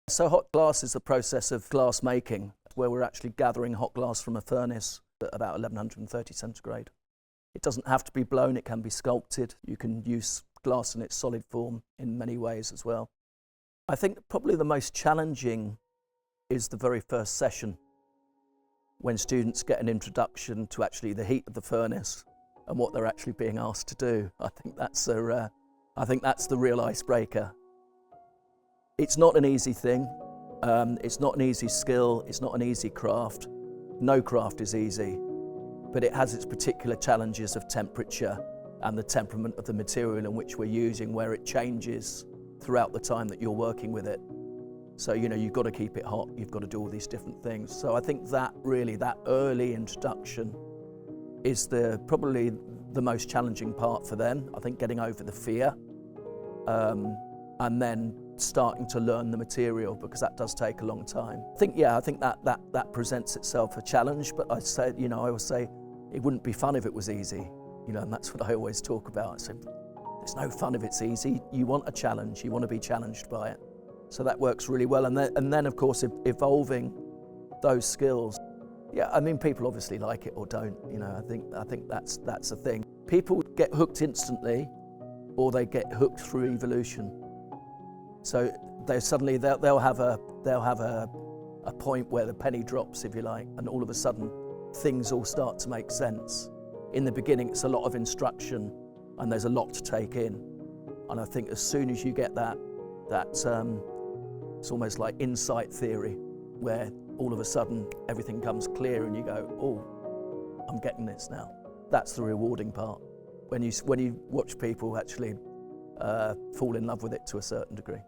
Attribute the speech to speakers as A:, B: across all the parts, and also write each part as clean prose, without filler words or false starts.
A: So hot glass is the process of glass making, where we're actually gathering hot glass from a furnace at about 1130 centigrade. It doesn't have to be blown, it can be sculpted. You can use glass in its solid form in many ways as well. I think probably the most challenging is the very first session, when students get an introduction to actually the heat of the furnace and what they're actually being asked to do. I think that's the real icebreaker. It's not an easy thing. It's not an easy skill. It's not an easy craft. No craft is easy, but it has its particular challenges of temperature and the temperament of the material in which we're using, where it changes throughout the time that you're working with it. So, you've got to keep it hot, you've got to do all these different things. So I think that early introduction is probably the most challenging part for them. I think getting over the fear and then starting to learn the material, because that does take a long time. I think that presents itself a challenge, but I always say it wouldn't be fun if it was easy, and that's what I always talk about. I say, there's no fun if it's easy. You want a challenge, you want to be challenged by it. So that works really well. And then of course, evolving those skills. Yeah, I mean, people obviously like it or don't, I think that's the thing. People get hooked instantly, or they get hooked through evolution. So they'll have a point where the penny drops, if you like, and all of a sudden things all start to make sense. In the beginning, it's a lot of instruction and there's a lot to take in. And I think as soon as you get that it's almost like insight theory, where all of a sudden everything comes clear and you go, oh, I'm getting this now. That's the rewarding part, when you watch people actually fall in love with it to a certain degree.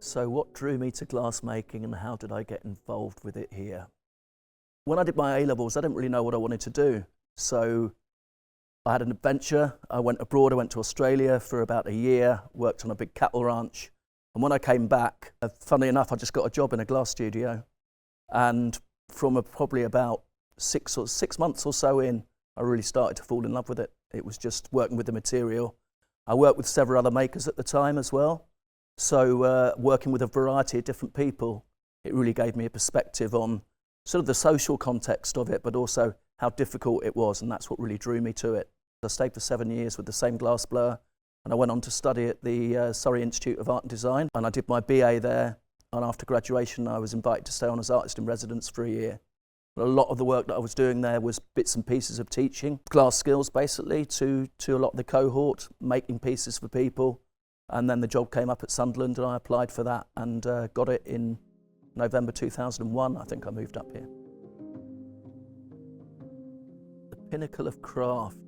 A: So what drew me to glassmaking and how did I get involved with it here? When I did my A-levels, I didn't really know what I wanted to do. So I had an adventure. I went abroad, I went to Australia for about a year, worked on a big cattle ranch. And when I came back, funnily enough, I just got a job in a glass studio. And from probably about six months or so in, I really started to fall in love with it. It was just working with the material. I worked with several other makers at the time as well. So working with a variety of different people, it really gave me a perspective on sort of the social context of it, but also how difficult it was, and that's what really drew me to it. I stayed for 7 years with the same glass blower, and I went on to study at the Surrey Institute of Art and Design, and I did my BA there, and after graduation I was invited to stay on as artist in residence for a year. But a lot of the work that I was doing there was bits and pieces of teaching, glass skills basically, to a lot of the cohort, making pieces for people. And then the job came up at Sunderland and I applied for that and got it in November 2001. I think I moved up here. The pinnacle of craft.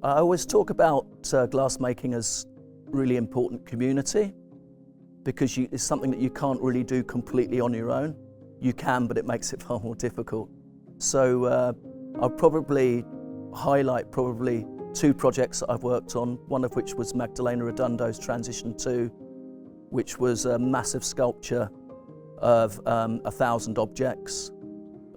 A: I always talk about glassmaking as really important community, because it's something that you can't really do completely on your own. You can, but it makes it far more difficult. So I'll probably highlight two projects that I've worked on, one of which was Magdalena Redondo's Transition 2, which was a massive sculpture of 1,000 objects.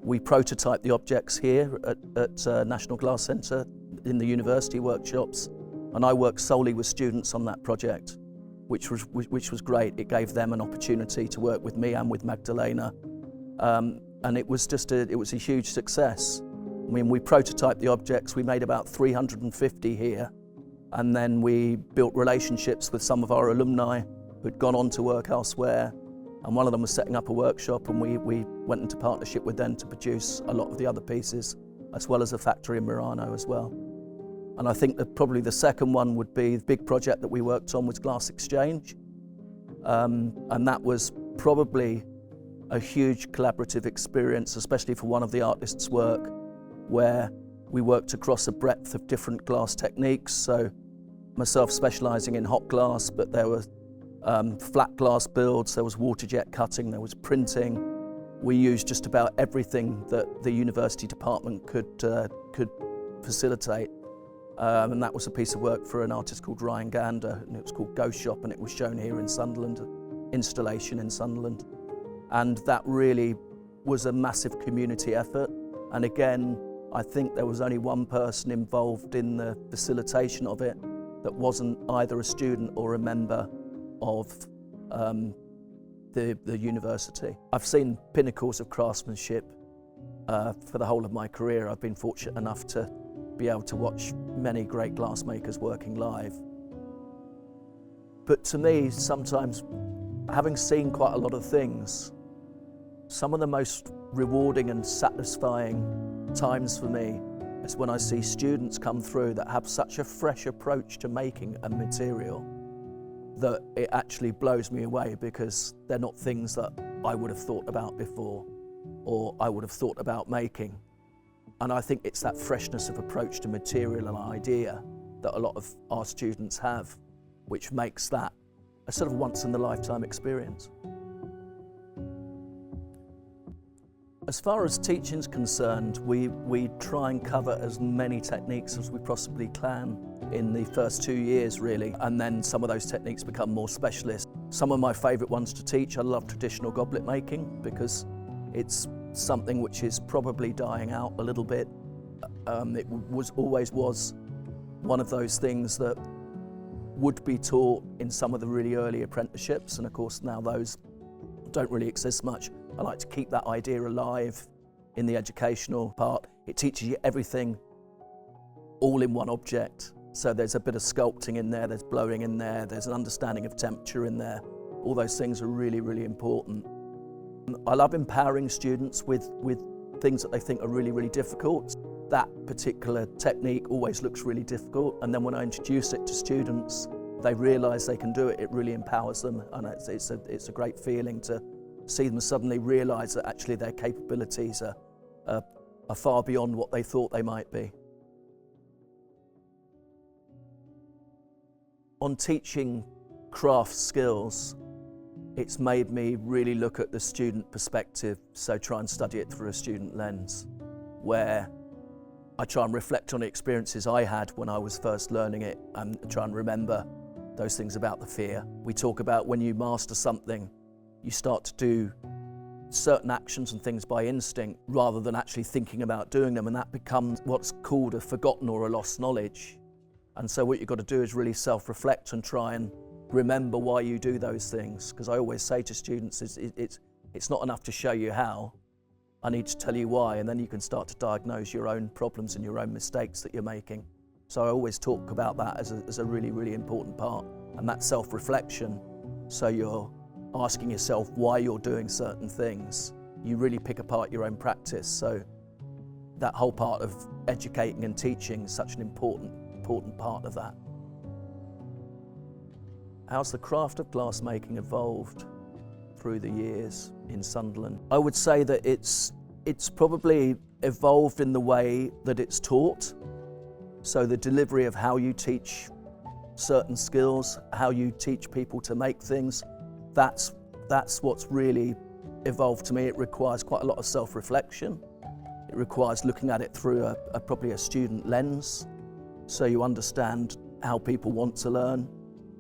A: We prototyped the objects here at National Glass Centre in the university workshops, and I worked solely with students on that project, which was great. It gave them an opportunity to work with me and with Magdalena, and it was a huge success. I mean, we prototyped the objects, we made about 350 here, and then we built relationships with some of our alumni who'd gone on to work elsewhere, and one of them was setting up a workshop, and we went into partnership with them to produce a lot of the other pieces, as well as a factory in Murano as well. And I think that probably the second one would be the big project that we worked on was Glass Exchange, and that was probably a huge collaborative experience, especially for one of the artists' work, where we worked across a breadth of different glass techniques. So myself specialising in hot glass, but there were flat glass builds, there was water jet cutting, there was printing. We used just about everything that the university department could facilitate. And that was a piece of work for an artist called Ryan Gander, and it was called Ghost Shop, and it was shown here in Sunderland, installation in Sunderland. And that really was a massive community effort. And again, I think there was only one person involved in the facilitation of it that wasn't either a student or a member of the university. I've seen pinnacles of craftsmanship for the whole of my career. I've been fortunate enough to be able to watch many great glassmakers working live. But to me, sometimes, having seen quite a lot of things, some of the most rewarding and satisfying times for me is when I see students come through that have such a fresh approach to making a material that it actually blows me away, because they're not things that I would have thought about before or I would have thought about making. And I think it's that freshness of approach to material and idea that a lot of our students have, which makes that a sort of once-in-a-lifetime experience. As far as teaching's concerned, we try and cover as many techniques as we possibly can in the first 2 years, really, and then some of those techniques become more specialist. Some of my favourite ones to teach, I love traditional goblet making, because it's something which is probably dying out a little bit. It always was one of those things that would be taught in some of the really early apprenticeships, and of course now those don't really exist much. I like to keep that idea alive in the educational part. It teaches you everything all in one object. So there's a bit of sculpting in there, there's blowing in there, there's an understanding of temperature in there. All those things are really, really important. I love empowering students with things that they think are really, really difficult. That particular technique always looks really difficult, and then when I introduce it to students, they realise they can do it. It really empowers them, and it's a great feeling to see them suddenly realise that actually their capabilities are far beyond what they thought they might be. On teaching craft skills, it's made me really look at the student perspective, so try and study it through a student lens, where I try and reflect on the experiences I had when I was first learning it and try and remember those things about the fear. We talk about when you master something, you start to do certain actions and things by instinct rather than actually thinking about doing them, and that becomes what's called a forgotten or a lost knowledge. And so what you've got to do is really self-reflect and try and remember why you do those things. Because I always say to students, it's not enough to show you how, I need to tell you why, and then you can start to diagnose your own problems and your own mistakes that you're making. So I always talk about that as a really, really important part, and that self-reflection. So you're asking yourself why you're doing certain things. You really pick apart your own practice. So that whole part of educating and teaching is such an important part of that. How's the craft of glassmaking evolved through the years in Sunderland? I would say that it's probably evolved in the way that it's taught. So the delivery of how you teach certain skills, how you teach people to make things, that's what's really evolved to me. It requires quite a lot of self-reflection. It requires looking at it through probably a student lens, so you understand how people want to learn,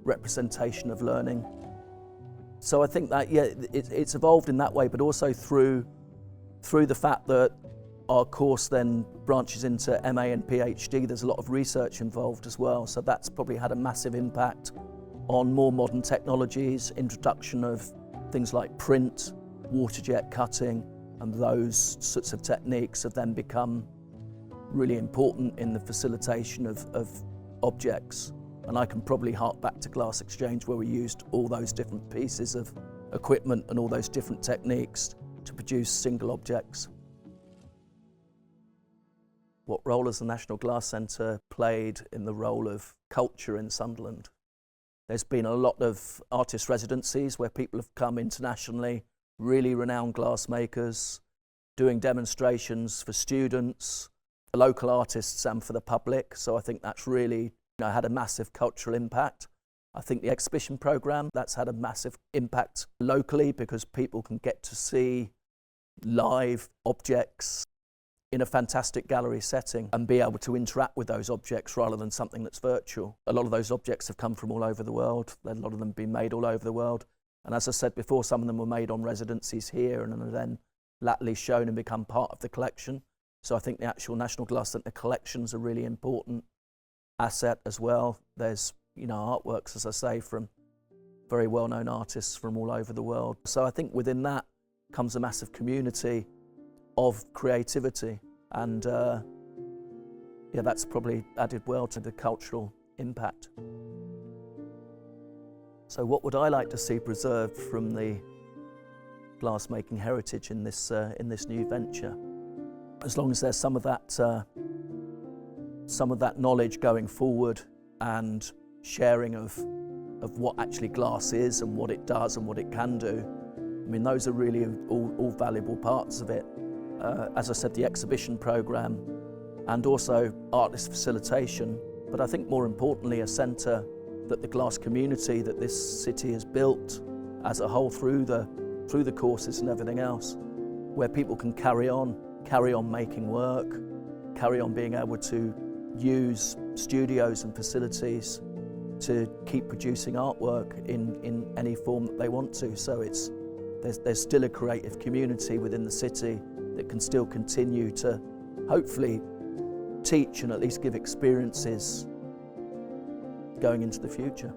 A: representation of learning. So I think that, yeah, it's evolved in that way, but also through the fact that our course then branches into MA and PhD. There's a lot of research involved as well, so that's probably had a massive impact on more modern technologies, introduction of things like print, water jet cutting, and those sorts of techniques have then become really important in the facilitation of objects. And I can probably hark back to Glass Exchange, where we used all those different pieces of equipment and all those different techniques to produce single objects. What role has the National Glass Centre played in the role of culture in Sunderland? There's been a lot of artist residencies where people have come internationally, really renowned glassmakers, doing demonstrations for students, local artists and for the public. So I think that's really had a massive cultural impact. I think the exhibition programme, that's had a massive impact locally, because people can get to see live objects in a fantastic gallery setting and be able to interact with those objects rather than something that's virtual. A lot of those objects have come from all over the world. A lot of them have been made all over the world. And as I said before, some of them were made on residencies here and are then latterly shown and become part of the collection. So I think the actual National Glass Centre collection's a really important asset as well. There's artworks, as I say, from very well-known artists from all over the world. So I think within that comes a massive community of creativity, and yeah, that's probably added well to the cultural impact. So what would I like to see preserved from the glassmaking heritage in this new venture? As long as there's some of that knowledge going forward, and sharing of what actually glass is and what it does and what it can do. I mean, those are really all valuable parts of it. As I said, the exhibition programme, and also artist facilitation, but I think more importantly a centre that the glass community that this city has built as a whole through the courses and everything else, where people can carry on making work, carry on being able to use studios and facilities to keep producing artwork in any form that they want to. So there's still a creative community within the city that can still continue to hopefully teach and at least give experiences going into the future.